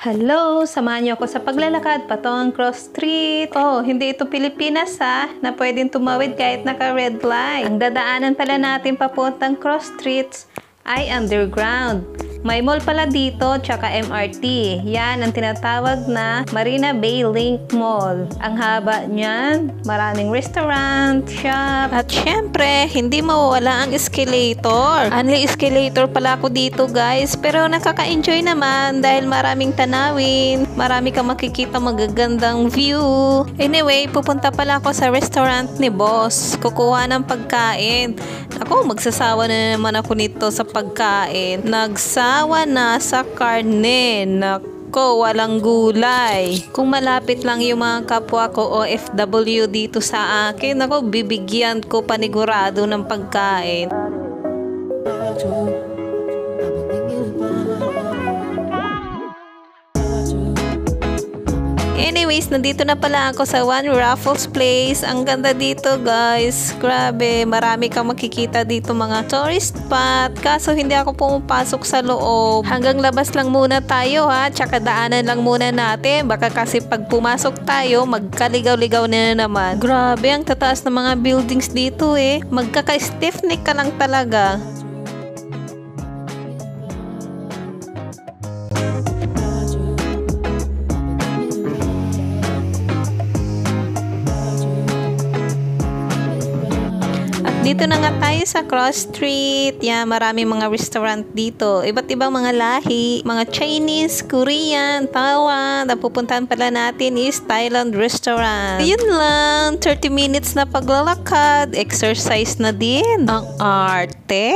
Hello! Samahan niyo ako sa paglalakad patungong Cross Street. Oh, hindi ito Pilipinas na pwedeng tumawid kahit naka-red light. Ang dadaanan pala natin papuntang Cross Street ay underground. May mall pala dito, tsaka MRT. Yan ang tinatawag na Marina Bay Link Mall. Ang haba niyan, maraming restaurant, shop. At syempre, hindi mawawala ang escalator. Only escalator pala ako dito guys, pero nakaka-enjoy naman dahil maraming tanawin. Marami kang makikita magagandang view. Anyway, pupunta pala ako sa restaurant ni boss. Kukuha ng pagkain. Ako, magsasawa na naman ako nito sa pagkain. Nagsawa na sa karne. Nako, walang gulay. Kung malapit lang yung mga kapwa ko OFW dito sa akin, ako, bibigyan ko panigurado ng pagkain. Anyways, nandito na pala ako sa One Raffles Place. Ang ganda dito guys. Grabe, marami kang makikita dito mga tourist spot. Kaso hindi ako pumapasok sa loob. Hanggang labas lang muna tayo tsaka daanan lang muna natin. Baka kasi pag pumasok tayo, magkaligaw-ligaw na naman. Grabe, ang tataas ng mga buildings dito Magkaka-stiff neck ka lang talaga. Dito na nga tayo sa Cross Street. Yan, maraming mga restaurant dito. Iba't ibang mga lahi. Mga Chinese, Korean, Taiwan. Ang pupuntahan pala natin is Thailand restaurant. Yun lang. 30 minutes na paglalakad. Exercise na din. Ang arte.